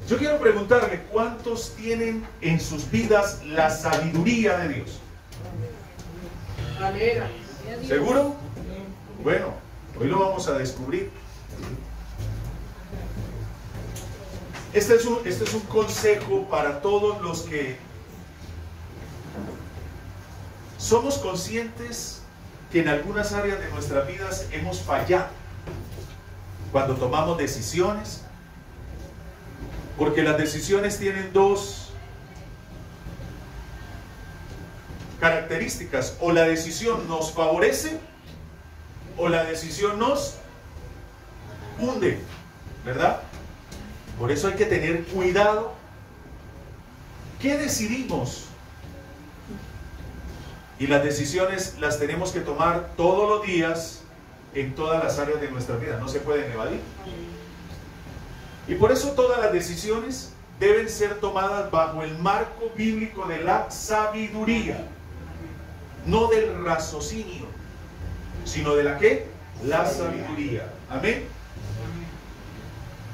Yo quiero preguntarle, ¿cuántos tienen en sus vidas la sabiduría de Dios? ¿Seguro? Bueno, hoy lo vamos a descubrir. Este es un consejo para todos los que somos conscientes que en algunas áreas de nuestras vidas hemos fallado cuando tomamos decisiones, porque las decisiones tienen dos características: o la decisión nos favorece o la decisión nos hunde, ¿verdad? Por eso hay que tener cuidado. ¿Qué decidimos? Y las decisiones las tenemos que tomar todos los días en todas las áreas de nuestra vida, no se pueden evadir. Y por eso todas las decisiones deben ser tomadas bajo el marco bíblico de la sabiduría, no del raciocinio, sino de la ¿qué? La sabiduría. Amén.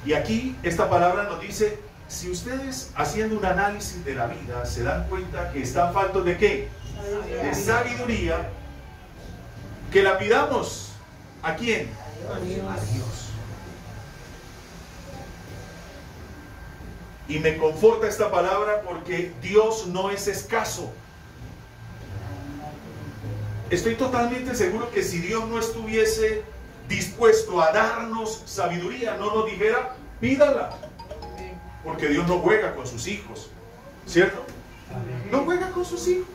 Y aquí esta palabra nos dice, si ustedes haciendo un análisis de la vida se dan cuenta que están faltos de ¿qué? De sabiduría, que la pidamos ¿a quién? A Dios. Y me conforta esta palabra porque Dios no es escaso. Estoy totalmente seguro que si Dios no estuviese dispuesto a darnos sabiduría, no nos dijera, pídala. Porque Dios no juega con sus hijos, ¿cierto? No juega con sus hijos.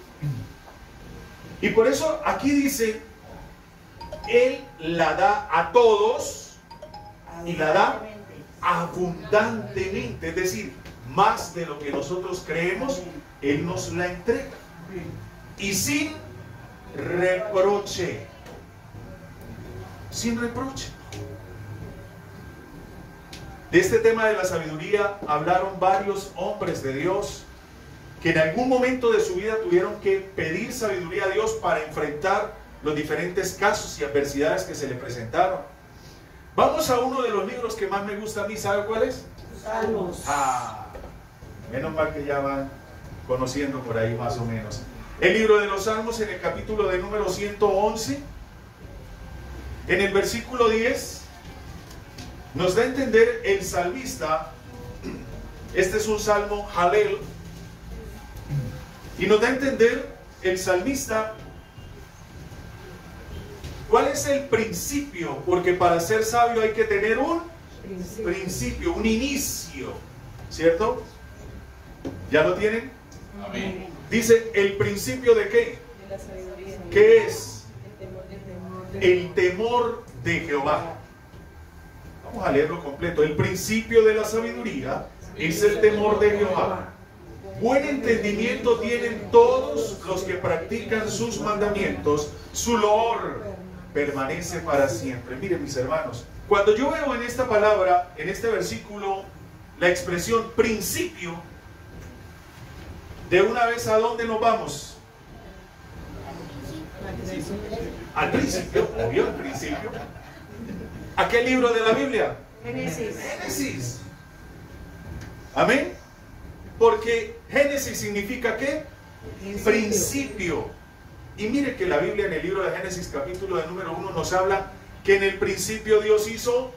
Y por eso aquí dice, Él la da a todos y la da abundantemente, es decir, más de lo que nosotros creemos, Él nos la entrega. Y sin reproche. Sin reproche. De este tema de la sabiduría hablaron varios hombres de Dios que en algún momento de su vida tuvieron que pedir sabiduría a Dios para enfrentar los diferentes casos y adversidades que se le presentaron. Vamos a uno de los libros que más me gusta a mí, ¿sabe cuál es? Salmos. Menos mal que ya van conociendo por ahí más o menos. El libro de los Salmos, en el capítulo de número 111, en el versículo 10, nos da a entender el salmista. Este es un salmo Halel, y nos da a entender el salmista cuál es el principio, porque para ser sabio hay que tener un principio, un inicio, ¿cierto? ¿Ya lo tienen? Amén. Dice, ¿el principio de qué? De la sabiduría. ¿Qué es? El temor El temor de Jehová. Vamos a leerlo completo. El principio de la sabiduría es el temor de Jehová. Buen entendimiento tienen todos los que practican sus mandamientos. Su loor permanece para siempre. Miren, mis hermanos, cuando yo veo en esta palabra, en este versículo, la expresión principio, de una vez, ¿a dónde nos vamos? Al principio, obvio, al principio. ¿A qué libro de la Biblia? Génesis. Génesis. Amén. Porque Génesis significa ¿qué? Principio. Y mire que la Biblia en el libro de Génesis, capítulo de número 1, nos habla que en el principio Dios hizo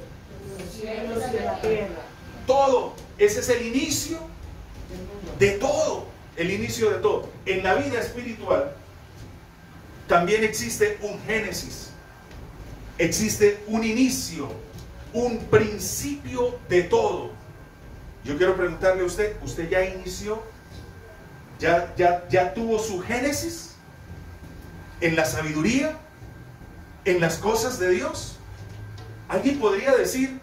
Los cielos y la tierra. todo. Ese es el inicio de todo. El inicio de todo. En la vida espiritual también existe un Génesis. Existe un inicio, un principio de todo. Yo quiero preguntarle a usted, ¿usted ya inició? ¿Ya tuvo su Génesis? ¿En la sabiduría? ¿En las cosas de Dios? Alguien podría decir,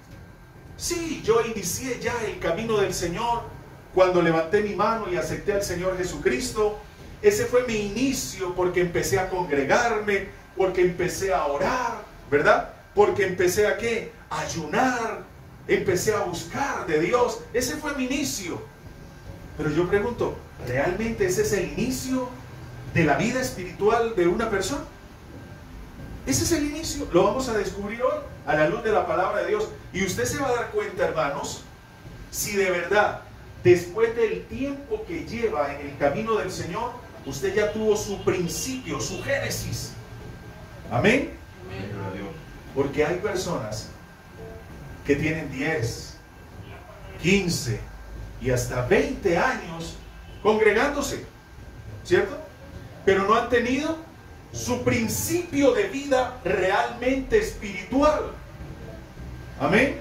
sí, yo inicié ya el camino del Señor cuando levanté mi mano y acepté al Señor Jesucristo. Ese fue mi inicio, porque empecé a congregarme, porque empecé a orar, ¿verdad? Porque empecé a ¿qué? A ayunar, empecé a buscar de Dios. Ese fue mi inicio. Pero yo pregunto, ¿realmente ese es el inicio de la vida espiritual de una persona? Ese es el inicio. Lo vamos a descubrir hoy a la luz de la palabra de Dios. Y usted se va a dar cuenta, hermanos, si de verdad después del tiempo que lleva en el camino del Señor, usted ya tuvo su principio, su génesis. Amén. Porque hay personas que tienen 10, 15 y hasta 20 años congregándose, ¿cierto? Pero no han tenido su principio de vida realmente espiritual. Amén.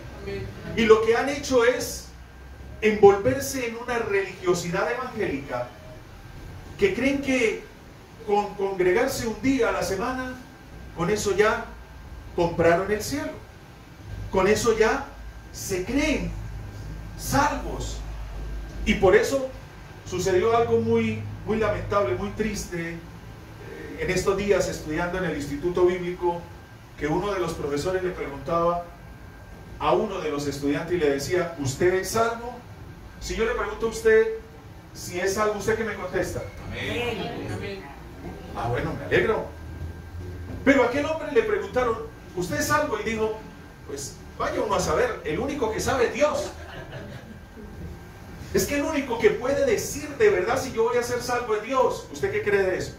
Y lo que han hecho es envolverse en una religiosidad evangélica que creen que con congregarse un día a la semana, con eso ya compraron el cielo, con eso ya se creen salvos. Y por eso sucedió algo muy lamentable, muy triste en estos días estudiando en el Instituto Bíblico, que uno de los profesores le preguntaba a uno de los estudiantes y le decía: ¿usted es salvo? Si yo le pregunto a usted si es salvo, ¿usted qué me contesta? Amén. Ah, bueno, me alegro. Pero a aquel hombre le preguntaron: ¿usted es salvo? Y dijo: pues vaya uno a saber, el único que sabe es Dios. Es que el único que puede decir de verdad si yo voy a ser salvo es Dios. ¿Usted qué cree de eso?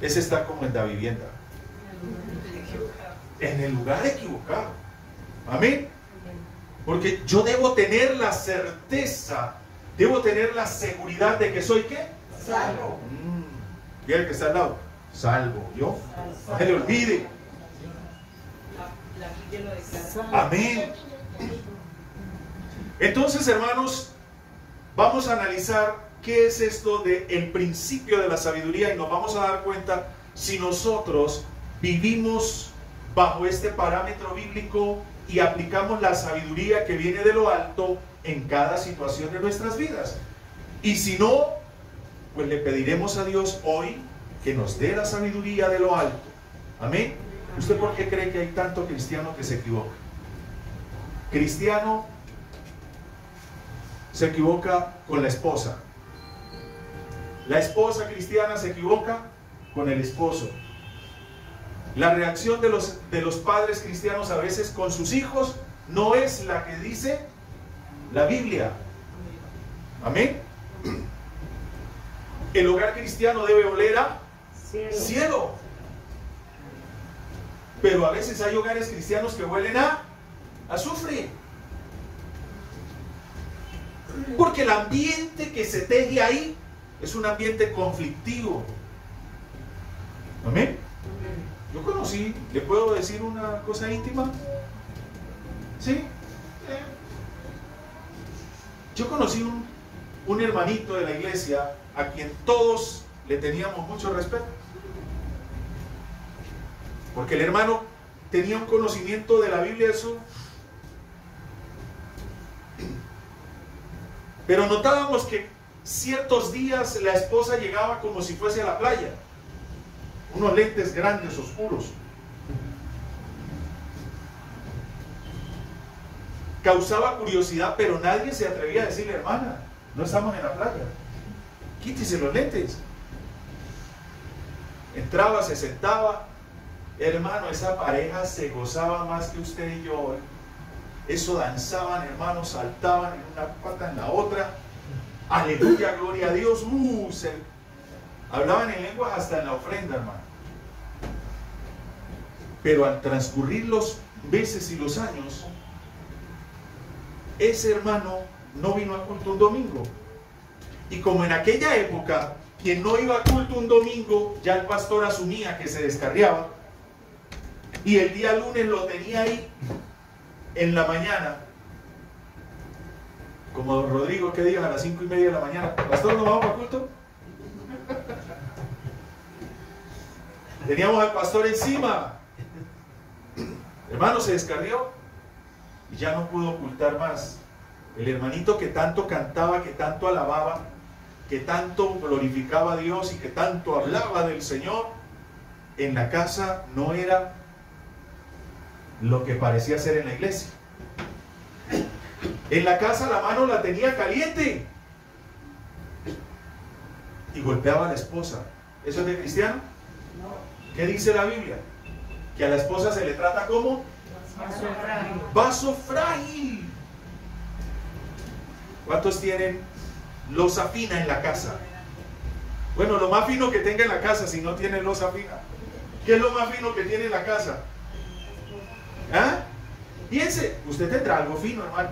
Ese está como en la vivienda, en el lugar equivocado. Amén. Porque yo debo tener la certeza, debo tener la seguridad de que soy ¿qué? Salvo. Y el que está al lado: salvo. Yo no se le olvide. Amén. Entonces, hermanos, vamos a analizar qué es esto del principio de la sabiduría y nos vamos a dar cuenta si nosotros vivimos bajo este parámetro bíblico y aplicamos la sabiduría que viene de lo alto en cada situación de nuestras vidas. Y si no, pues le pediremos a Dios hoy que nos dé la sabiduría de lo alto. Amén. ¿Usted por qué cree que hay tanto cristiano que se equivoca? Cristiano se equivoca con la esposa. La esposa cristiana se equivoca con el esposo. La reacción de los padres cristianos a veces con sus hijos no es la que dice la Biblia. Amén. El hogar cristiano debe oler a cielo. Pero a veces hay hogares cristianos que huelen a azufre. Porque el ambiente que se teje ahí es un ambiente conflictivo. Amén. Yo conocí, ¿le puedo decir una cosa íntima? ¿Sí? Yo conocí un hermanito de la iglesia a quien todos le teníamos mucho respeto. Porque el hermano tenía un conocimiento de la Biblia, eso. Pero notábamos que ciertos días la esposa llegaba como si fuese a la playa. Unos lentes grandes, oscuros. Causaba curiosidad, pero nadie se atrevía a decirle: hermana, no estamos en la playa, quítese los lentes. Entraba, se sentaba. Hermano, esa pareja se gozaba más que usted y yo. Eso danzaban, hermanos, saltaban en una pata en la otra. Aleluya, gloria a Dios. Hablaban en lenguas hasta en la ofrenda, hermano. Pero al transcurrir los meses y los años, ese hermano no vino a culto un domingo. Y como en aquella época, quien no iba a culto un domingo, ya el pastor asumía que se descarriaba. Y el día lunes lo tenía ahí en la mañana. Como don Rodrigo, ¿qué diga? A las 5:30 de la mañana: pastor, ¿no vamos a culto? Teníamos al pastor encima. Hermano, se descarrió y ya no pudo ocultar más. El hermanito que tanto cantaba, que tanto alababa, que tanto glorificaba a Dios y que tanto hablaba del Señor, en la casa no era lo que parecía ser en la iglesia. En la casa la mano la tenía caliente y golpeaba a la esposa. ¿Eso es de cristiano? ¿Qué dice la Biblia? Que a la esposa se le trata como Vaso frágil. vaso frágil. ¿Cuántos tienen loza fina en la casa? Bueno, lo más fino que tenga en la casa, si no tiene loza fina. ¿Qué es lo más fino que tiene en la casa? ¿Ah? Piense, usted tendrá algo fino, hermano.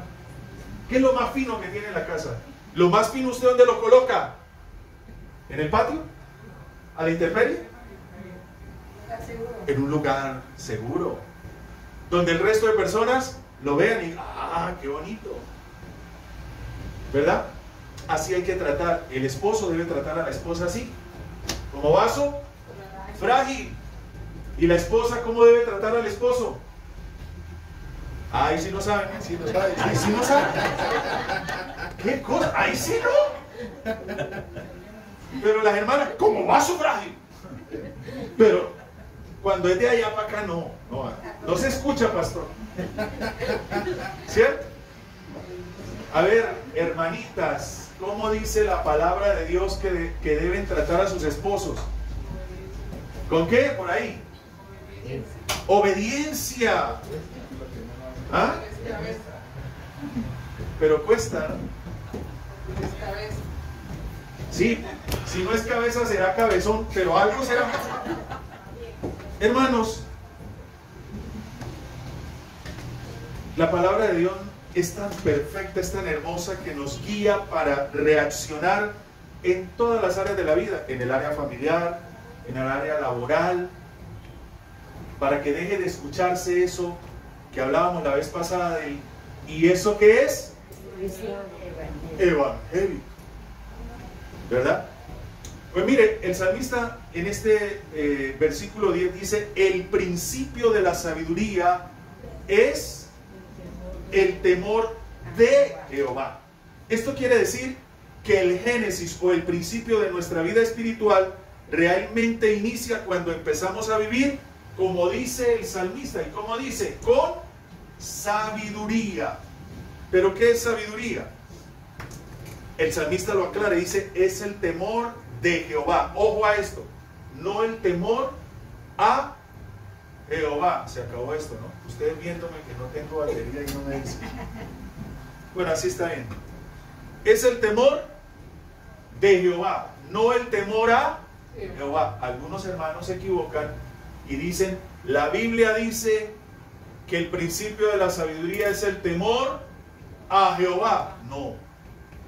¿Qué es lo más fino que tiene en la casa? ¿Lo más fino usted dónde lo coloca? ¿En el patio? ¿A la intemperie? En un lugar seguro, donde el resto de personas lo vean y ¡ah, qué bonito! ¿Verdad? Así hay que tratar. El esposo debe tratar a la esposa así, como vaso frágil. ¿Y la esposa cómo debe tratar al esposo? Ahí sí no saben, sí no saben, ahí sí no saben. ¿Qué cosa? Ahí sí no. Pero las hermanas, como vaso frágil. Pero cuando es de allá para acá, no se escucha, pastor. ¿Cierto? A ver, hermanitas, ¿cómo dice la palabra de Dios que deben tratar a sus esposos? ¿Con qué? Por ahí. Obediencia. ¿Ah? Pero cuesta, ¿no? Sí, si no es cabeza será cabezón, pero algo será. Hermanos, la palabra de Dios es tan perfecta, es tan hermosa que nos guía para reaccionar en todas las áreas de la vida, en el área familiar, en el área laboral, para que deje de escucharse eso que hablábamos la vez pasada de, ¿y eso qué es? Evangelio. ¿Verdad? Pues mire, el salmista en este versículo 10 dice, el principio de la sabiduría es el temor de Jehová. Esto quiere decir que el génesis o el principio de nuestra vida espiritual realmente inicia cuando empezamos a vivir, como dice el salmista, y como dice, con sabiduría. ¿Pero qué es sabiduría? El salmista lo aclara y dice, es el temor de Jehová. Ojo a esto, no el temor a Jehová. Se acabó esto, ¿no? Ustedes viéndome que no tengo batería y no me dicen. Bueno, así está bien. Es el temor de Jehová, no el temor a Jehová. Algunos hermanos se equivocan y dicen, la Biblia dice que el principio de la sabiduría es el temor a Jehová. No,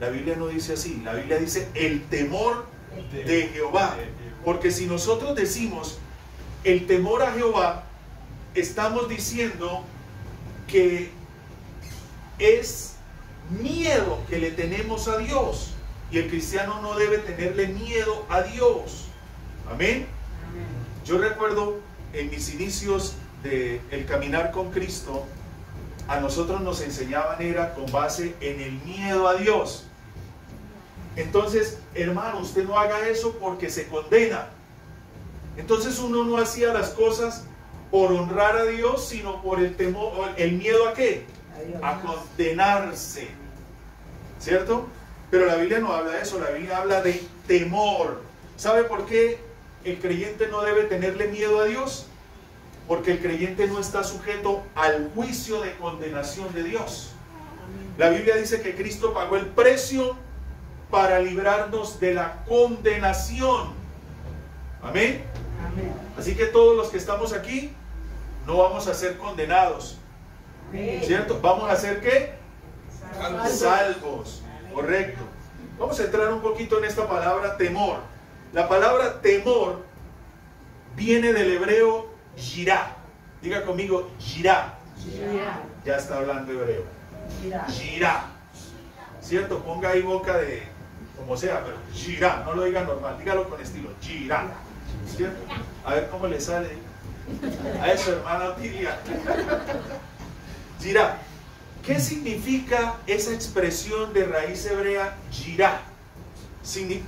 la Biblia no dice así. La Biblia dice el temor de Jehová. Porque si nosotros decimos el temor a Jehová, estamos diciendo que es miedo que le tenemos a Dios. Y el cristiano no debe tenerle miedo a Dios. Amén. Yo recuerdo en mis inicios del caminar con Cristo, a nosotros nos enseñaban era con base en el miedo a Dios. Entonces, hermano, usted no haga eso porque se condena. Entonces uno no hacía las cosas por honrar a Dios, sino por el temor, el miedo a ¿qué? A condenarse. ¿Cierto? Pero la Biblia no habla de eso, la Biblia habla de temor. ¿Sabe por qué el creyente no debe tenerle miedo a Dios? Porque el creyente no está sujeto al juicio de condenación de Dios. La Biblia dice que Cristo pagó el precio para librarnos de la condenación. Amén. Así que todos los que estamos aquí no vamos a ser condenados, ¿cierto? Vamos a ser ¿qué? Salvos. Correcto. Vamos a entrar un poquito en esta palabra temor. La palabra temor viene del hebreo yirá. Diga conmigo yirá. Ya está hablando hebreo. Yirá. ¿Cierto? Ponga ahí boca de como sea, pero yirá. No lo diga normal, dígalo con estilo. Yirá. ¿Cierto? A ver cómo le sale a eso, hermana Otilia. Yirá. ¿Qué significa esa expresión de raíz hebrea yirá?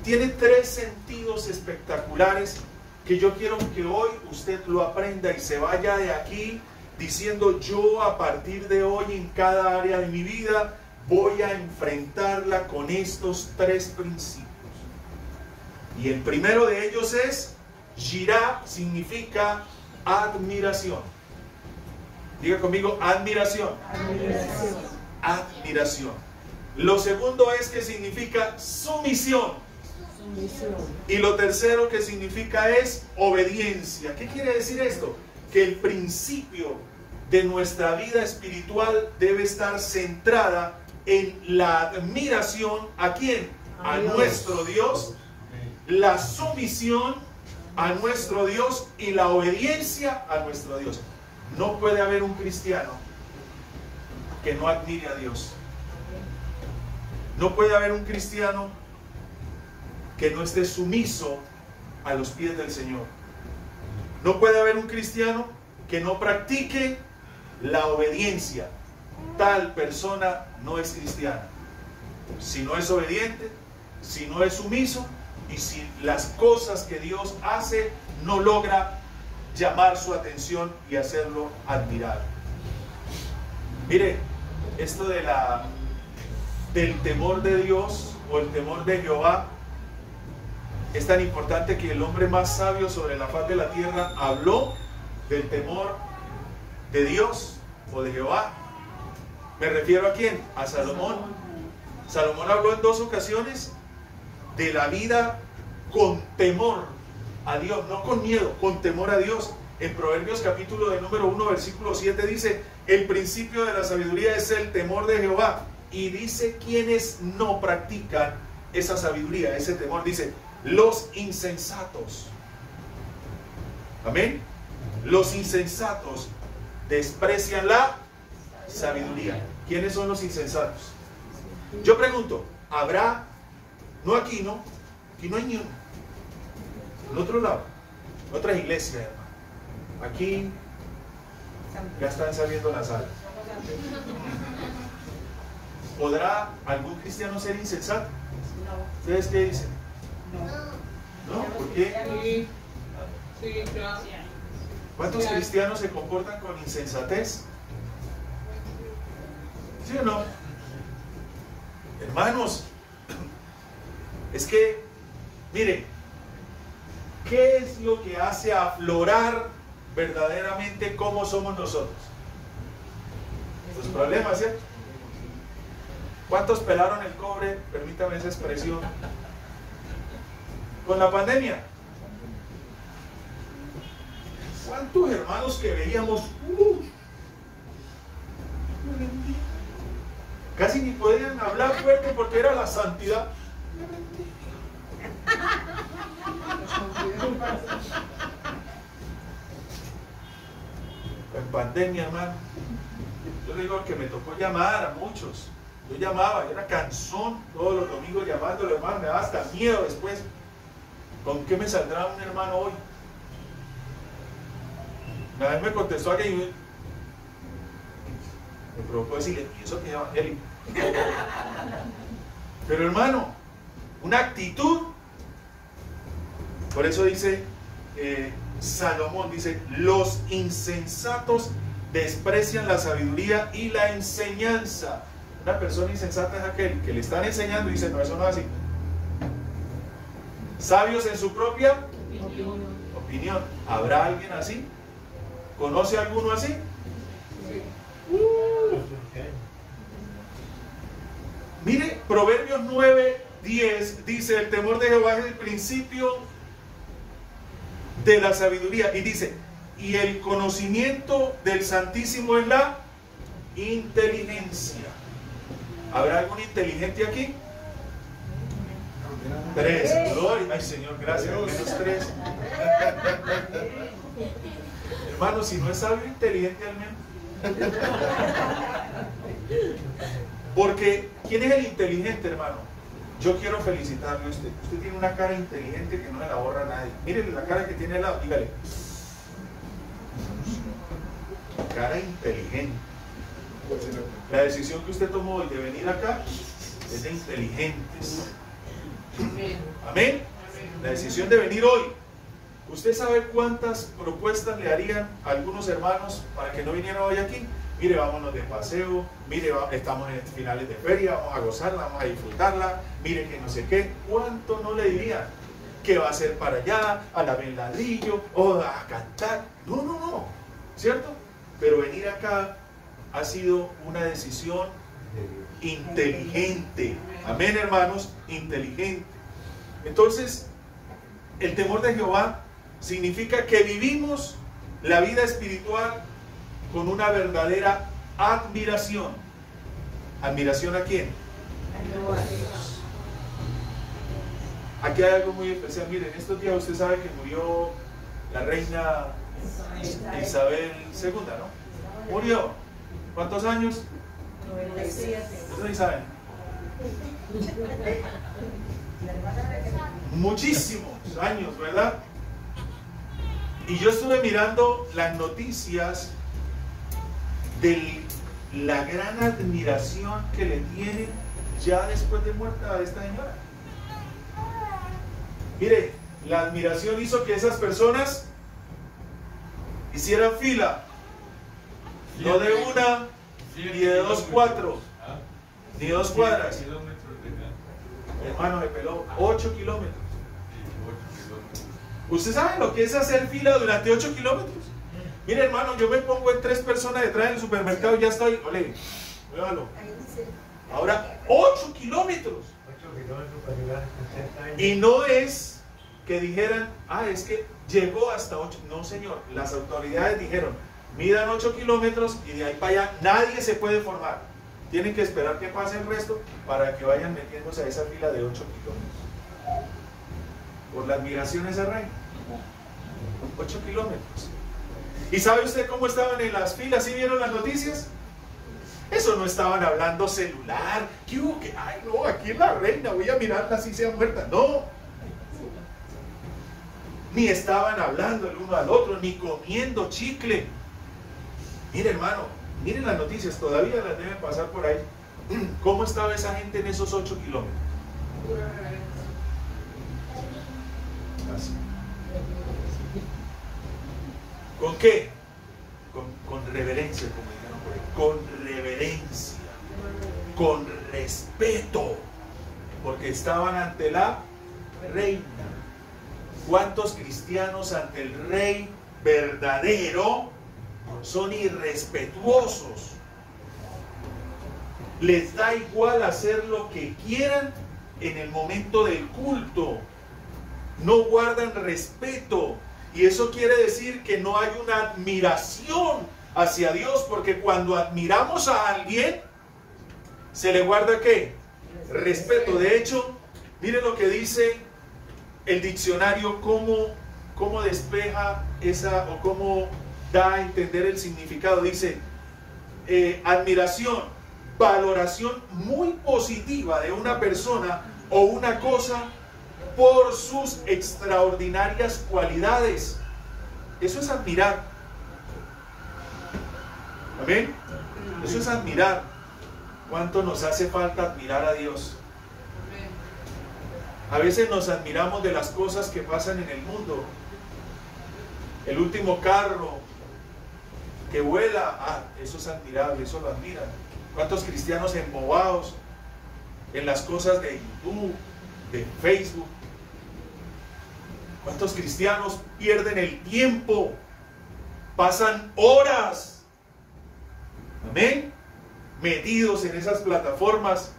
Tiene tres sentidos espectaculares que yo quiero que hoy usted lo aprenda y se vaya de aquí diciendo, yo a partir de hoy en cada área de mi vida voy a enfrentarla con estos tres principios. Y el primero de ellos es, yirá significa admiración. Diga conmigo, admiración. Admiración. Lo segundo es que significa sumisión. Y lo tercero que significa es obediencia. ¿Qué quiere decir esto? Que el principio de nuestra vida espiritual debe estar centrada en la admiración ¿a quién? A nuestro Dios, la sumisión a nuestro Dios y la obediencia a nuestro Dios. No puede haber un cristiano que no admire a Dios. No puede haber un cristiano que no esté sumiso a los pies del Señor. No puede haber un cristiano que no practique la obediencia. Tal persona no es cristiana. Si no es obediente, si no es sumiso y si las cosas que Dios hace no logra llamar su atención y hacerlo admirar. Mire, esto del temor de Dios o el temor de Jehová es tan importante que el hombre más sabio sobre la faz de la tierra habló del temor de Dios o de Jehová. ¿Me refiero a quién? A Salomón. Salomón habló en 2 ocasiones de la vida con temor a Dios, no con miedo, con temor a Dios. En Proverbios capítulo de número 1 versículo 7 dice: el principio de la sabiduría es el temor de Jehová. Y dice quienes no practican esa sabiduría, ese temor, dice los insensatos. Amén. Los insensatos desprecian la sabiduría. ¿Quiénes son los insensatos? Yo pregunto, ¿habrá? No aquí, no. Aquí no hay ni uno. En otro lado, en otras iglesias, hermano. Aquí ya están saliendo las alas. ¿Podrá algún cristiano ser insensato? ¿Ustedes qué dicen? ¿No? ¿Por qué? ¿Cuántos cristianos se comportan con insensatez? ¿Sí o no? Hermanos, es que, mire, ¿qué es lo que hace aflorar verdaderamente cómo somos nosotros? Los problemas, ¿cierto? ¿Cuántos pelaron el cobre? Permítame esa expresión. Con la pandemia. ¿Cuántos hermanos que veíamos? Casi ni podían hablar fuerte porque era la santidad. En pandemia, hermano. Yo le digo que me tocó llamar a muchos. Yo llamaba, yo era cansón todos los domingos llamándole, hermano, me daba hasta miedo después. ¿Con qué me saldrá un hermano hoy? Una vez me contestó alguien y me provocó decirle, ¿y eso qué es evangélico? Pero hermano, una actitud. Por eso dice Salomón, dice, los insensatos desprecian la sabiduría y la enseñanza. Una persona insensata es aquel que le están enseñando y dice, no, eso no es así. Sabios en su propia opinión. ¿Habrá alguien así? ¿Conoce alguno así? Mire, Proverbios 9:10 dice, el temor de Jehová es el principio de la sabiduría. Y dice, y el conocimiento del Santísimo es la inteligencia. ¿Habrá algún inteligente aquí? 3. Gloria. Ay, Señor, gracias. Menos 3. Hermano, si no es sabio, inteligente al menos. Porque, ¿quién es el inteligente, hermano? Yo quiero felicitarle a usted. Usted tiene una cara inteligente que no se la borra a nadie. Mírele la cara que tiene al lado, dígale. Cara inteligente. La decisión que usted tomó hoy de venir acá es de inteligentes. Amén. La decisión de venir hoy. ¿Usted sabe cuántas propuestas le harían a algunos hermanos para que no vinieran hoy aquí? Mire, vámonos de paseo, mire, estamos en finales de feria, vamos a gozarla, vamos a disfrutarla, mire que no sé qué. ¿Cuánto no le dirían? ¿Qué va a hacer para allá? ¿A la ladrillo? ¿O a cantar? No, no, no. ¿Cierto? Pero venir acá ha sido una decisión inteligente. Amén, hermanos, inteligente. Entonces, el temor de Jehová significa que vivimos la vida espiritual con una verdadera admiración. ¿Admiración a quién? A Dios. Aquí hay algo muy especial. Miren, estos días usted sabe que murió la reina Isabel II, ¿no? Murió. ¿Cuántos años? 97. Ustedes ni saben. Muchísimos años, ¿verdad? Y yo estuve mirando las noticias de la gran admiración que le tienen ya después de muerta a esta señora. Mire, la admiración hizo que esas personas hicieran fila, no de una, ni de 2 cuadros, ni 2 cuadras. Hermano, me peló 8 kilómetros. ¿Usted sabe lo que es hacer fila durante 8 kilómetros? Mire, hermano, yo me pongo en 3 personas detrás del supermercado y ya estoy. Ole, véalo. Ahora, 8 kilómetros. Y no es que dijeran, es que llegó hasta 8. No, señor. Las autoridades dijeron, midan 8 kilómetros y de ahí para allá nadie se puede formar. Tienen que esperar que pase el resto para que vayan metiéndose a esa fila de 8 kilómetros. Por la admiración a esa reina. 8 kilómetros. ¿Y sabe usted cómo estaban en las filas? ¿Sí vieron las noticias? Eso no estaban hablando celular. ¿Qué hubo? Ay, no, aquí es la reina, voy a mirarla así sea muerta. No. Ni estaban hablando el uno al otro, ni comiendo chicle. Mire, hermano, miren las noticias, todavía las deben pasar por ahí. ¿Cómo estaba esa gente en esos 8 kilómetros? Así. ¿Con qué? Con reverencia, como dijeron por ahí. Con reverencia. Con respeto. Porque estaban ante la reina. ¿Cuántos cristianos ante el rey verdadero son irrespetuosos? Les da igual hacer lo que quieran en el momento del culto. No guardan respeto. Y eso quiere decir que no hay una admiración hacia Dios, porque cuando admiramos a alguien, se le guarda ¿qué? Respeto. De hecho, miren lo que dice el diccionario, cómo despeja esa, o cómo da a entender el significado. Dice, admiración, valoración muy positiva de una persona o una cosa por sus extraordinarias cualidades. Eso es admirar. ¿Amén? Eso es admirar. ¿Cuánto nos hace falta admirar a Dios? A veces nos admiramos de las cosas que pasan en el mundo. El último carro que vuela, eso es admirable, eso lo admiran. ¿Cuántos cristianos embobados en las cosas de YouTube, de Facebook? ¿Cuántos cristianos pierden el tiempo? Pasan horas, amén, metidos en esas plataformas,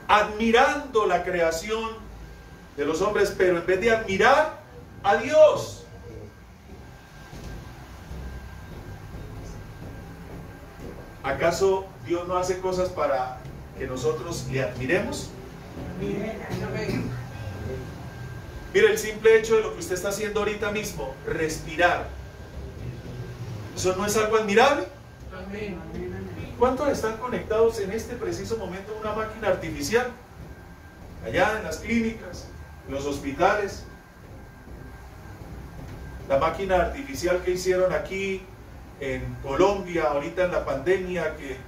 admirando la creación de los hombres, pero en vez de admirar a Dios. ¿Acaso Dios no hace cosas para que nosotros le admiremos? Mire, el simple hecho de lo que usted está haciendo ahorita mismo, respirar, ¿eso no es algo admirable? ¿Cuántos están conectados en este preciso momento a una máquina artificial? Allá en las clínicas, en los hospitales. La máquina artificial que hicieron aquí en Colombia, ahorita en la pandemia, que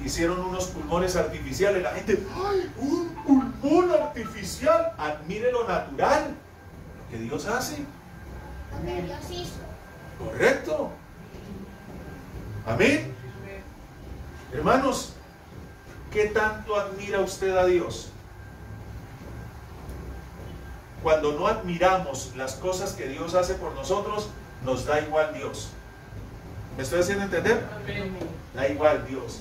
hicieron unos pulmones artificiales. La gente, ¡ay, un pulmón artificial! Admire lo natural, lo que Dios hace. Lo que Dios hizo. Correcto. Amén. Hermanos, ¿qué tanto admira usted a Dios? Cuando no admiramos las cosas que Dios hace por nosotros, nos da igual Dios. ¿Me estoy haciendo entender? Da igual Dios.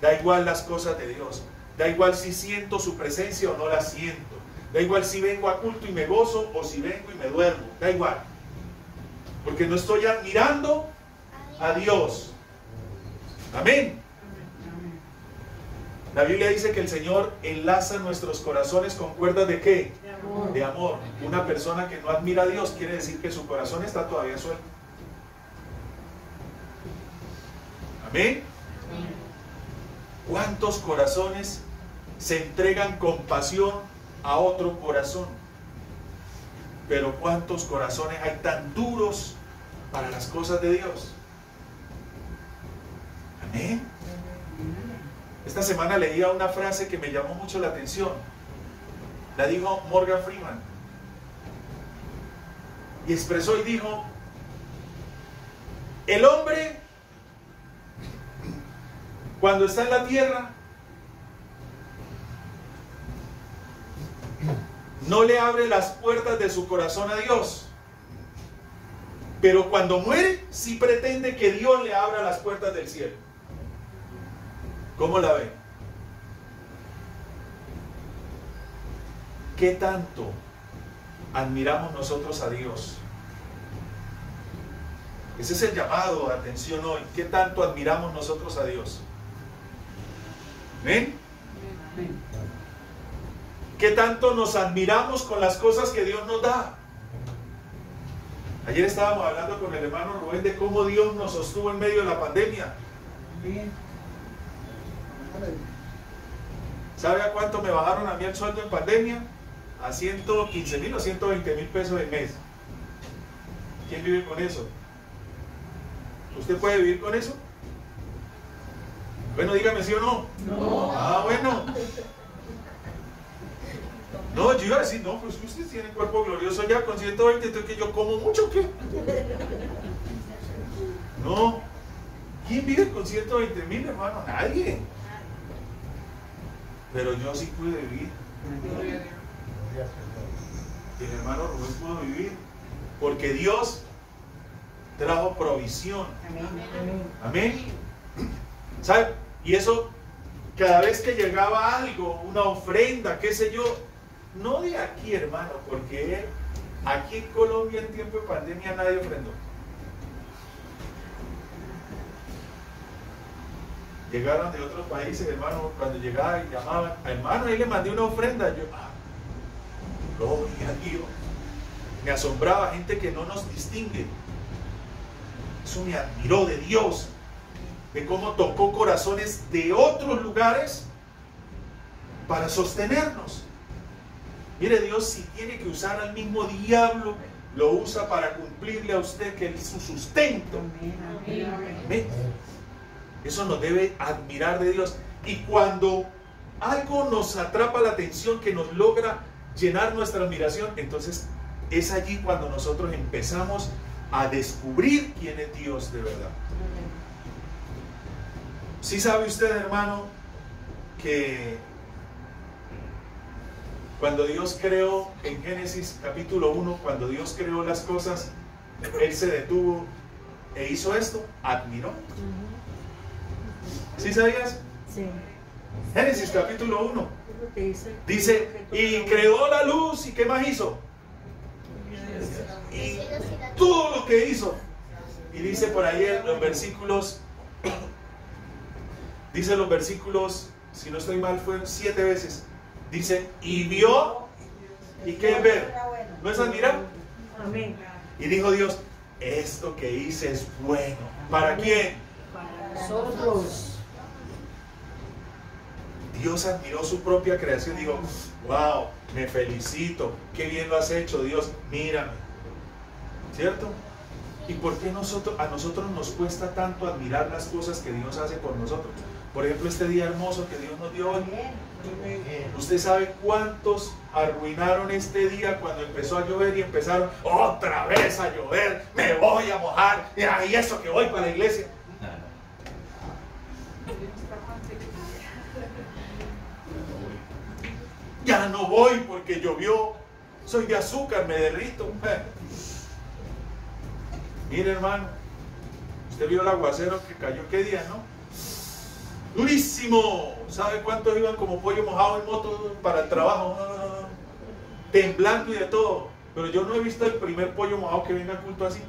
Da igual las cosas de Dios. Da igual si siento su presencia o no la siento. Da igual si vengo a culto y me gozo o si vengo y me duermo. Da igual. Porque no estoy admirando a Dios. Amén. La Biblia dice que el Señor enlaza nuestros corazones con cuerdas ¿de qué? De amor. De amor. Una persona que no admira a Dios quiere decir que su corazón está todavía suelto. Amén. ¿Cuántos corazones se entregan con pasión a otro corazón? Pero ¿cuántos corazones hay tan duros para las cosas de Dios? Amén. Esta semana leía una frase que me llamó mucho la atención. La dijo Morgan Freeman. Y expresó y dijo: el hombre, cuando está en la tierra, no le abre las puertas de su corazón a Dios. Pero cuando muere, sí pretende que Dios le abra las puertas del cielo. ¿Cómo la ven? ¿Qué tanto admiramos nosotros a Dios? Ese es el llamado de atención hoy. ¿Qué tanto admiramos nosotros a Dios? ¿Ven? ¿Qué tanto nos admiramos con las cosas que Dios nos da? Ayer estábamos hablando con el hermano Rubén de cómo Dios nos sostuvo en medio de la pandemia. ¿Sabe a cuánto me bajaron a mí el sueldo en pandemia? A 115,000 o 120,000 pesos al mes. ¿Quién vive con eso? ¿Usted puede vivir con eso? Bueno, dígame sí o no. No. Ah, bueno. No, yo iba a decir, no, pues usted tiene cuerpo glorioso ya con 120, entonces que yo como mucho, ¿qué? No. ¿Quién vive con 120,000, hermano? Nadie. Pero yo sí pude vivir. El hermano Rubén pudo vivir. Porque Dios trajo provisión. Amén. ¿Sabe? Y eso, cada vez que llegaba algo, una ofrenda, qué sé yo, no de aquí, hermano, porque aquí en Colombia en tiempo de pandemia nadie ofrendó. Llegaron de otros países, hermano, cuando llegaban y llamaban, hermano, ahí le mandé una ofrenda. Yo, gloria a Dios. Me asombraba gente que no nos distingue. Eso me admiró de Dios, de cómo tocó corazones de otros lugares para sostenernos. Mire, Dios, si tiene que usar al mismo diablo, lo usa para cumplirle a usted que es su sustento. Amén. Eso nos debe admirar de Dios. Y cuando algo nos atrapa la atención, que nos logra llenar nuestra admiración, entonces es allí cuando nosotros empezamos a descubrir quién es Dios de verdad. ¿Sí sabe usted, hermano, que cuando Dios creó en Génesis capítulo 1, cuando Dios creó las cosas, Él se detuvo e hizo esto? Admiró. ¿Sí sabías? Sí. Génesis capítulo 1 dice, y creó la luz, ¿y qué más hizo? Y todo lo que hizo. Y dice por ahí en los versículos, dice los versículos, si no estoy mal, fueron 7 veces. Dice, y vio, ¿y qué es ver? ¿No es admirar? Amén. Y dijo Dios, esto que hice es bueno. ¿Para quién? Para nosotros. Dios admiró su propia creación y dijo, wow, me felicito, qué bien lo has hecho, Dios, mírame. ¿Cierto? ¿Y por qué a nosotros nos cuesta tanto admirar las cosas que Dios hace por nosotros? Por ejemplo, este día hermoso que Dios nos dio hoy. ¿Usted sabe cuántos arruinaron este día cuando empezó a llover y empezaron otra vez a llover? Me voy a mojar, y eso que voy para la iglesia. Ya no voy porque llovió, soy de azúcar, me derrito. Mire, hermano, usted vio el aguacero que cayó qué día, ¿no? durísimo. ¿Sabe cuántos iban como pollo mojado en moto para el trabajo? Temblando y de todo. Pero yo no he visto el primer pollo mojado que venga al culto así.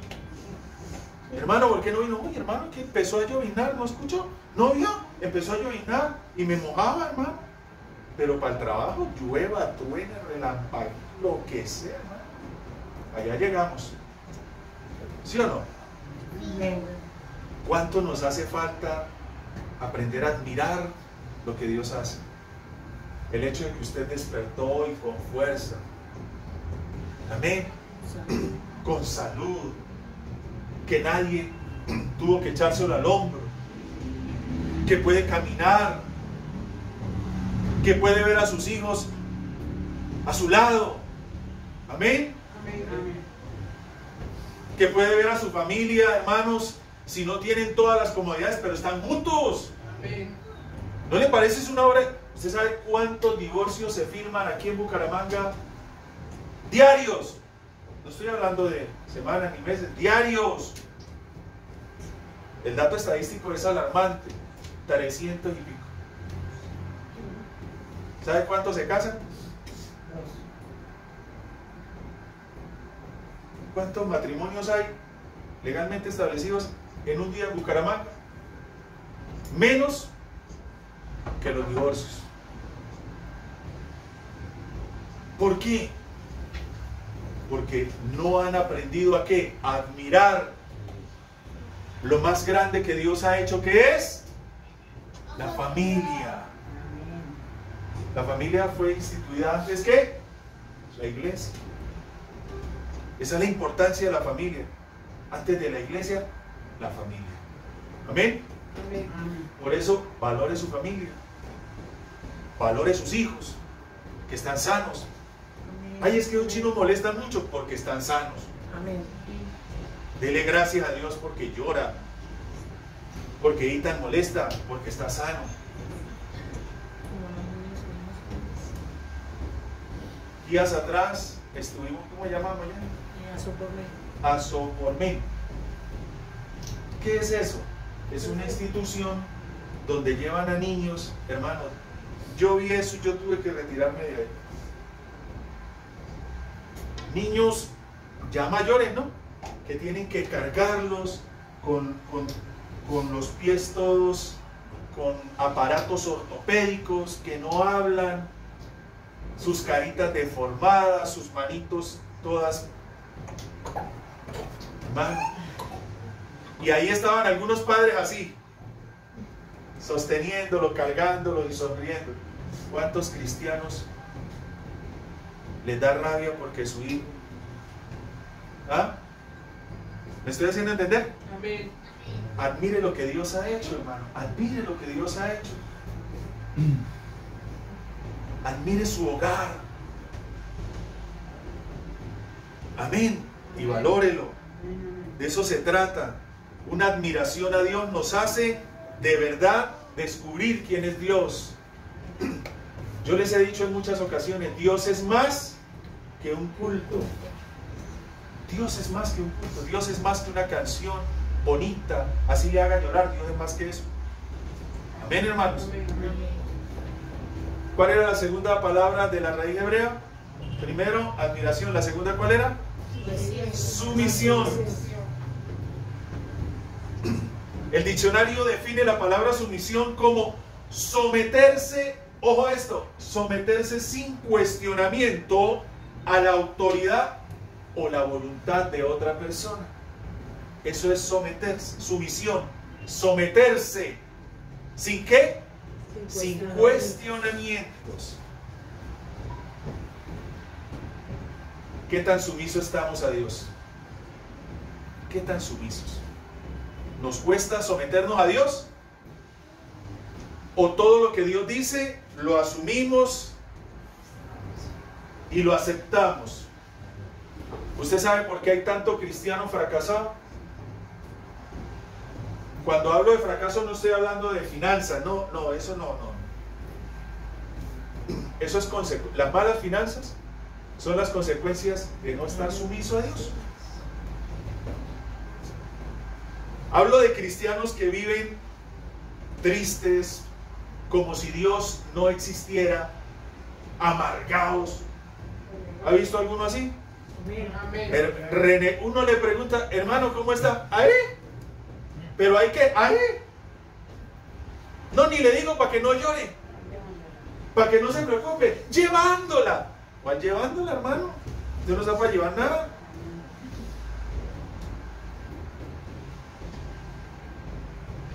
Hermano, ¿por qué no vino? Uy, hermano, que empezó a lloviznar, ¿no escuchó? ¿No vio? Empezó a lloviznar y me mojaba, hermano. Pero para el trabajo, llueva, truene, relampague, lo que sea, hermano. Allá llegamos. ¿Sí o no? Amén. ¿Cuánto nos hace falta aprender a admirar lo que Dios hace? El hecho de que usted despertó y con fuerza. Amén. Con salud. Que nadie tuvo que echárselo al hombro. Que puede caminar. Que puede ver a sus hijos a su lado. Amén. Que puede ver a su familia, hermanos, si no tienen todas las comodidades, pero están juntos. ¿No le parece es una obra? ¿Usted sabe cuántos divorcios se firman aquí en Bucaramanga? Diarios. No estoy hablando de semanas ni meses, diarios. El dato estadístico es alarmante. 300 y pico. ¿Sabe cuántos se casan? ¿Cuántos matrimonios hay legalmente establecidos en un día en Bucaramanga? Menos que los divorcios. ¿Por qué? Porque no han aprendido a ¿qué? A admirar lo más grande que Dios ha hecho, que es la familia. La familia fue instituida antes que la iglesia. Esa es la importancia de la familia. Antes de la iglesia, la familia. Amén. Por eso, valore su familia. Valore sus hijos, que están sanos. Ay, es que los chinos molestan mucho porque están sanos. Amén. Dele gracias a Dios porque llora. Porque Ethan molesta porque está sano. Días atrás estuvimos, ¿cómo llamamos ya? Asopormen. ¿Qué es eso? Es una institución donde llevan a niños, hermanos. Yo vi eso y yo tuve que retirarme de ahí. Niños ya mayores, ¿no? Que tienen que cargarlos con los pies todos, con aparatos ortopédicos, que no hablan, sus caritas deformadas, sus manitos todas mal. Y ahí estaban algunos padres así, sosteniéndolo, cargándolo y sonriendo. ¿Cuántos cristianos les da rabia porque su hijo? ¿Ah? ¿Me estoy haciendo entender? Amén. Admire lo que Dios ha hecho, hermano. Admire lo que Dios ha hecho. Admire su hogar. Amén. Y valórelo. De eso se trata. Una admiración a Dios nos hace de verdad descubrir quién es Dios. Yo les he dicho en muchas ocasiones, Dios es más que un culto. Dios es más que un culto. Dios es más que una canción bonita, así le haga llorar. Dios es más que eso. Amén, hermanos. ¿Cuál era la segunda palabra de la raíz hebrea? Primero, admiración. La segunda, ¿cuál era? Sumisión. El diccionario define la palabra sumisión como someterse, ojo a esto, someterse sin cuestionamiento a la autoridad o la voluntad de otra persona. Eso es someterse, sumisión, someterse. ¿Sin qué? Sin cuestionamientos. ¿Qué tan sumisos estamos a Dios? ¿Qué tan sumisos? ¿Nos cuesta someternos a Dios? ¿O todo lo que Dios dice lo asumimos y lo aceptamos? ¿Usted sabe por qué hay tanto cristiano fracasado? Cuando hablo de fracaso no estoy hablando de finanzas, no, eso no. Eso es las malas finanzas son las consecuencias de no estar sumiso a Dios. Hablo de cristianos que viven tristes, como si Dios no existiera, amargados. ¿Ha visto alguno así? Uno le pregunta, hermano, ¿cómo está? ¿Ahí? Pero hay que, ahí. No, ni le digo para que no llore, para que no se preocupe, llevándola. ¿Cuál llevándola, hermano? Usted no está para llevar nada.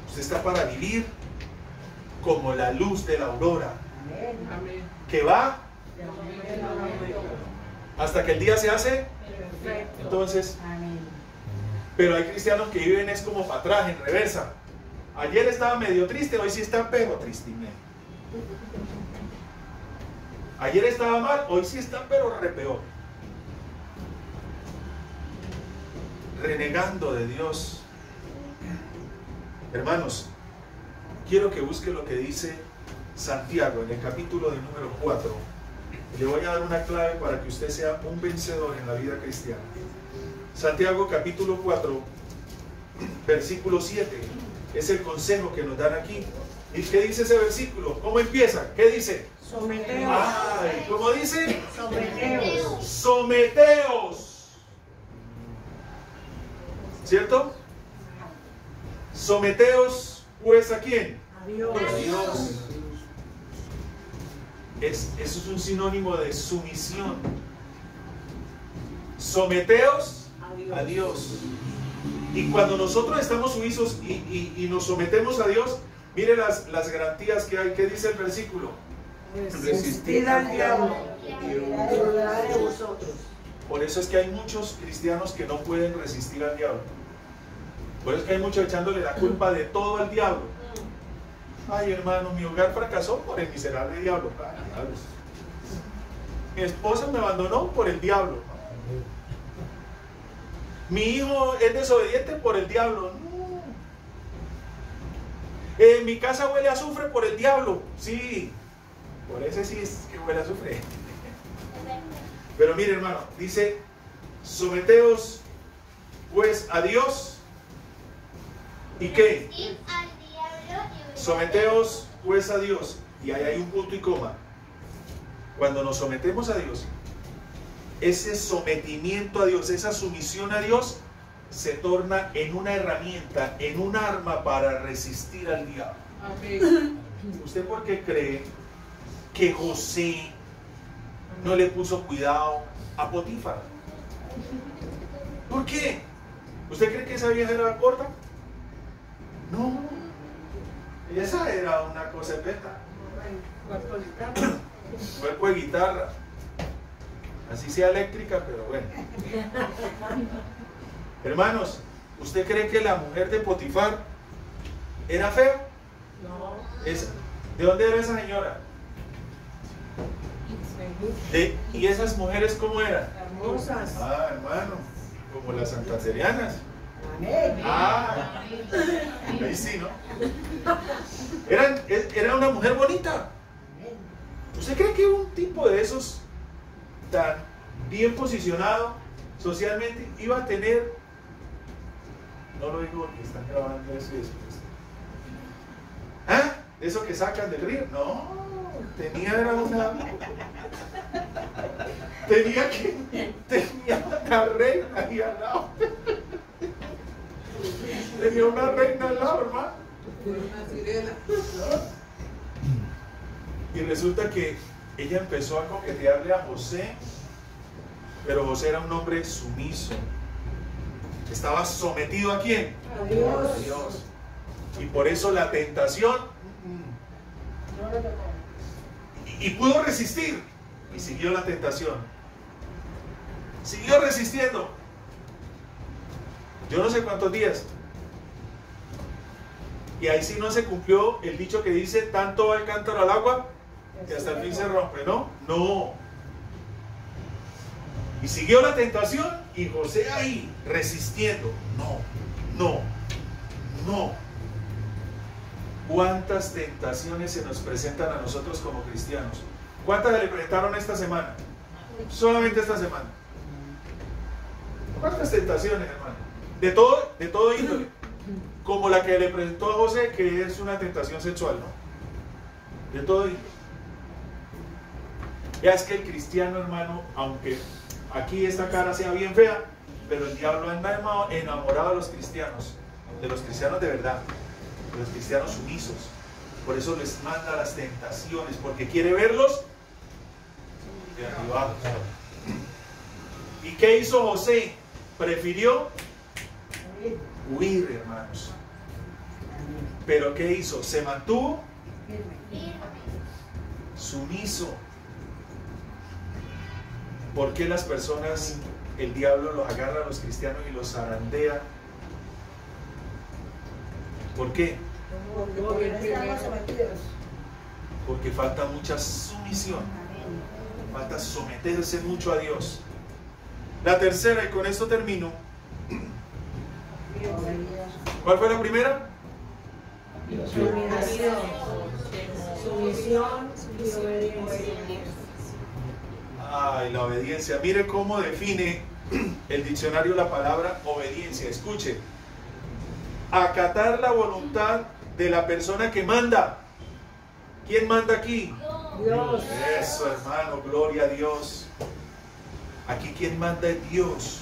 Usted está para vivir como la luz de la aurora, que va hasta que el día se hace. Entonces, pero hay cristianos que viven es como para atrás, en reversa. Ayer estaba medio triste, hoy sí está pero triste. Ayer estaba mal, hoy sí está pero re peor. Renegando de Dios. Hermanos, quiero que busque lo que dice Santiago en el capítulo del número 4. Le voy a dar una clave para que usted sea un vencedor en la vida cristiana. Santiago capítulo 4, versículo 7. Es el consejo que nos dan aquí. ¿Y qué dice ese versículo? ¿Cómo empieza? ¿Qué dice? Someteos. Ay, ¿cómo dice? Someteos. Someteos. ¿Cierto? Someteos, pues, ¿a quién? A Dios. A Dios. Eso es un sinónimo de sumisión. Someteos a Dios. Y cuando nosotros estamos sumisos y nos sometemos a Dios, mire las garantías que hay. ¿Qué dice el versículo? Resistid al diablo y huirá de vosotros. Por eso es que hay muchos cristianos que no pueden resistir al diablo. Por eso es que hay muchos echándole la culpa de todo al diablo. Ay, hermano, mi hogar fracasó por el miserable diablo. Ay, diablos. Mi esposa me abandonó por el diablo. Mi hijo es desobediente por el diablo. No. Mi casa huele a azufre por el diablo. Sí, por ese sí es que huele a azufre. Pero mire, hermano, dice, someteos pues a Dios. ¿Y qué? Someteos pues a Dios. Y ahí hay un punto y coma. Cuando nos sometemos a Dios, ese sometimiento a Dios, esa sumisión a Dios, se torna en una herramienta, en un arma para resistir al diablo. Amén. ¿Usted por qué cree que José no le puso cuidado a Potifar? ¿Por qué? ¿Usted cree que esa vieja era corta? No. Esa era una cosa beta. Cuerpo de guitarra. Así sea eléctrica, pero bueno. Hermanos, ¿usted cree que la mujer de Potifar era fea? No. ¿De dónde era esa señora? ¿Y esas mujeres cómo eran? Hermosas. Ah, hermano, como las santanterianas. Amén. Ah, ahí sí, ¿no? Era una mujer bonita. ¿Usted cree que un tipo de esos tan bien posicionado socialmente iba a tener, no lo digo porque están grabando eso y eso, ¿ah? ¿Eso que sacan del río? No, tenía una reina ahí al lado. Tenía una reina al lado, hermano. Una sirena. Y resulta que ella empezó a coquetearle a José, pero José era un hombre sumiso. Estaba sometido ¿a quién? A Dios. A Dios. Y por eso la tentación. Y pudo resistir. Y siguió la tentación. Siguió resistiendo. Yo no sé cuántos días. Y ahí sí no se cumplió el dicho que dice, tanto va el cántaro al agua que hasta el fin se rompe, ¿no? No. Y siguió la tentación y José ahí resistiendo. No. ¿Cuántas tentaciones se nos presentan a nosotros como cristianos? ¿Cuántas le presentaron esta semana? Solamente esta semana. ¿Cuántas tentaciones, hermano? De todo índole. Como la que le presentó a José, que es una tentación sexual, ¿no? De todo índole. Ya es que el cristiano, hermano, aunque aquí esta cara sea bien fea, pero el diablo anda enamorado de los cristianos de verdad, de los cristianos sumisos. Por eso les manda las tentaciones, porque quiere verlos derribados. ¿Y qué hizo José? Prefirió huir, hermanos. ¿Pero qué hizo? Se mantuvo sumiso. ¿Por qué las personas, el diablo los agarra a los cristianos y los zarandea? ¿Por qué? Porque falta mucha sumisión. Falta someterse mucho a Dios. La tercera, y con esto termino. ¿Cuál fue la primera? Sumisión y obediencia. Ay, la obediencia. Mire cómo define el diccionario la palabra obediencia. Escuche. Acatar la voluntad de la persona que manda. ¿Quién manda aquí? Dios. Eso, hermano, gloria a Dios. Aquí quien manda es Dios.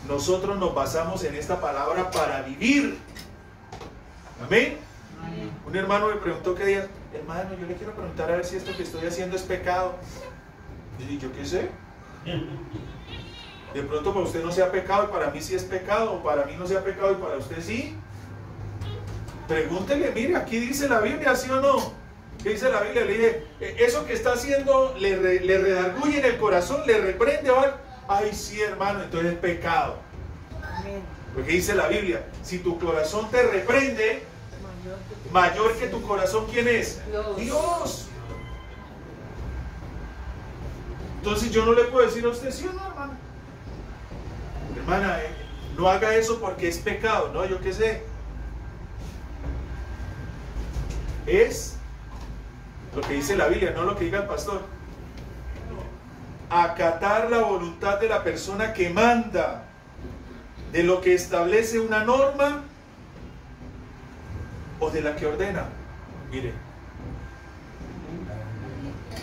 Nosotros nos basamos en esta palabra para vivir. Amén. Un hermano me preguntó qué día, hermano, yo le quiero preguntar a ver si esto que estoy haciendo es pecado. Y yo qué sé. De pronto para usted no sea pecado y para mí sí es pecado, o para mí no sea pecado y para usted sí. Pregúntele, mire, aquí dice la Biblia, ¿sí o no? ¿Qué dice la Biblia? Le dije, eso que está haciendo le redarguye en el corazón, le reprende, ¿vale? Ay, sí, hermano, entonces es pecado. Porque dice la Biblia, si tu corazón te reprende, mayor que tu corazón, ¿quién es? Dios. Entonces yo no le puedo decir a usted, sí o no, hermana. Hermana, no haga eso porque es pecado, ¿no? Yo qué sé. Es lo que dice la Biblia, no lo que diga el pastor. Acatar la voluntad de la persona que manda, de lo que establece una norma o de la que ordena. Mire,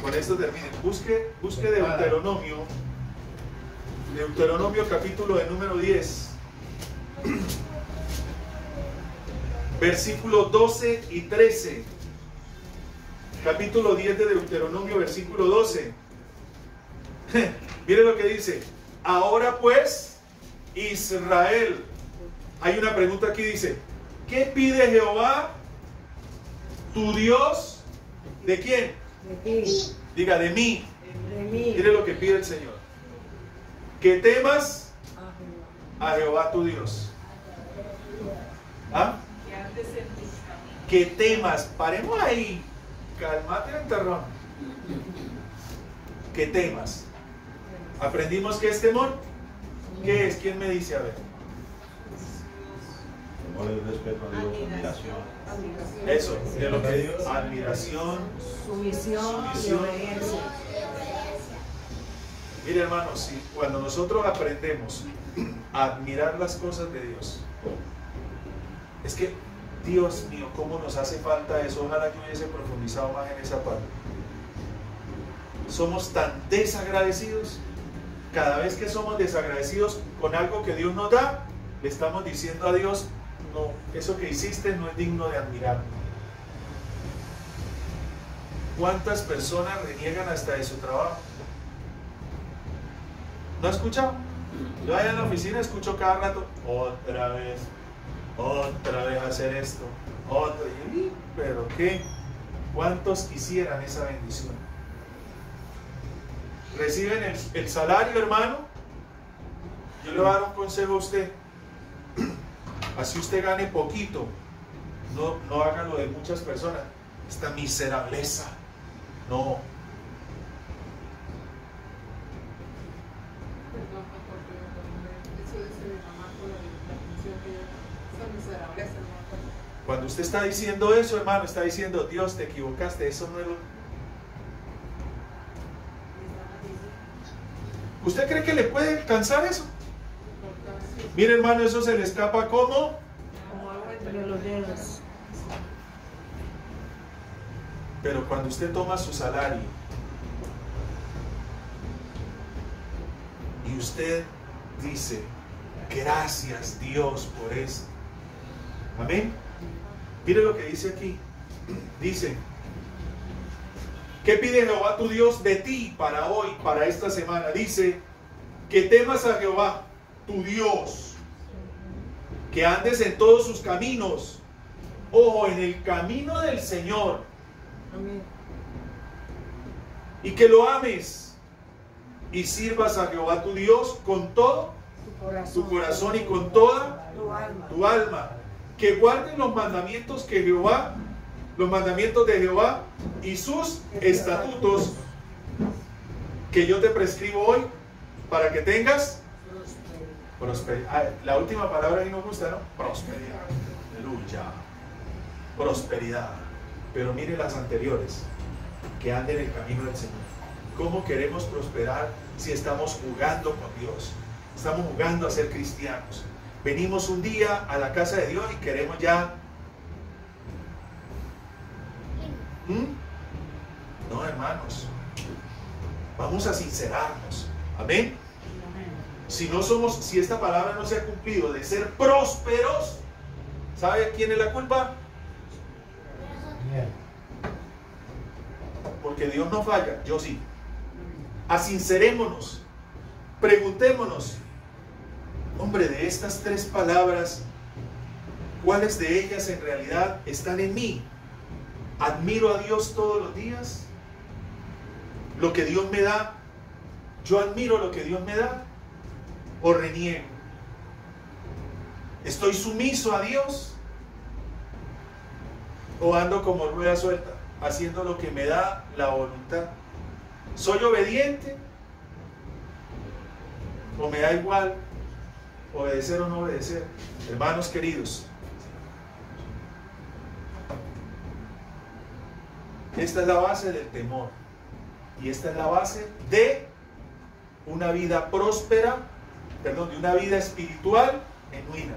con esto termine. Busque Deuteronomio capítulo de número 10, versículos 12 y 13. Capítulo 10 de Deuteronomio, versículo 12. Mire lo que dice. Ahora pues, Israel. Hay una pregunta aquí, dice, ¿qué pide Jehová, tu Dios? ¿De quién? De ti. Diga, de mí. De mí. Mire lo que pide el Señor. Que temas a Jehová tu Dios. ¿Ah? Que temas. Paremos ahí. Calmate el terrón. Que temas. ¿Aprendimos qué es temor? ¿Qué es? ¿Quién me dice? A ver. Temor y respeto a Dios, admiración. Eso, de lo que digo. Admiración. Sumisión y obediencia. Mire, hermanos, si cuando nosotros aprendemos a admirar las cosas de Dios, es que, Dios mío, cómo nos hace falta eso. Ojalá que hubiese profundizado más en esa parte. Somos tan desagradecidos. Cada vez que somos desagradecidos con algo que Dios nos da, le estamos diciendo a Dios, no, eso que hiciste no es digno de admirar. ¿Cuántas personas reniegan hasta de su trabajo? ¿No ha escuchado? Yo allá en la oficina escucho cada rato, otra vez hacer esto, pero ¿qué? ¿Cuántos quisieran esa bendición? Reciben el salario, hermano. Yo le voy a dar un consejo a usted. Así usted gane poquito, no haga lo de muchas personas, esta miserableza. No. Cuando usted está diciendo eso, hermano, está diciendo, Dios, te equivocaste, eso no es lo... ¿Usted cree que le puede alcanzar eso? Mire, hermano, eso se le escapa como Como agua entre los dedos. Pero cuando usted toma su salario y usted dice, gracias Dios por esto. Amén. Mire lo que dice aquí. Dice, ¿qué pide Jehová tu Dios de ti para hoy, para esta semana? Dice, que temas a Jehová tu Dios, que andes en todos sus caminos. Ojo, en el camino del Señor. Amén. Y que lo ames y sirvas a Jehová tu Dios con todo tu corazón y con toda tu alma. Que guarden los mandamientos de Jehová y sus estatutos que yo te prescribo hoy para que tengas prosperidad. La última palabra ahí nos gusta, ¿no? Prosperidad. Aleluya. Prosperidad. Pero mire las anteriores, que anden en el camino del Señor. ¿Cómo queremos prosperar si estamos jugando con Dios? Estamos jugando a ser cristianos. Venimos un día a la casa de Dios y queremos ya... No, hermanos. Vamos a sincerarnos. Amén. Si esta palabra no se ha cumplido de ser prósperos, ¿sabe quién es la culpa? Porque Dios no falla, yo sí. Asincerémonos, preguntémonos, hombre, de estas 3 palabras, ¿cuáles de ellas en realidad están en mí? ¿Admiro a Dios todos los días? ¿Lo que Dios me da, yo admiro lo que Dios me da? ¿O reniego? ¿Estoy sumiso a Dios? ¿O ando como rueda suelta, haciendo lo que me da la voluntad? ¿Soy obediente? ¿O me da igual obedecer o no obedecer? Hermanos queridos, esta es la base del temor. Y esta es la base de una vida próspera, de una vida espiritual genuina.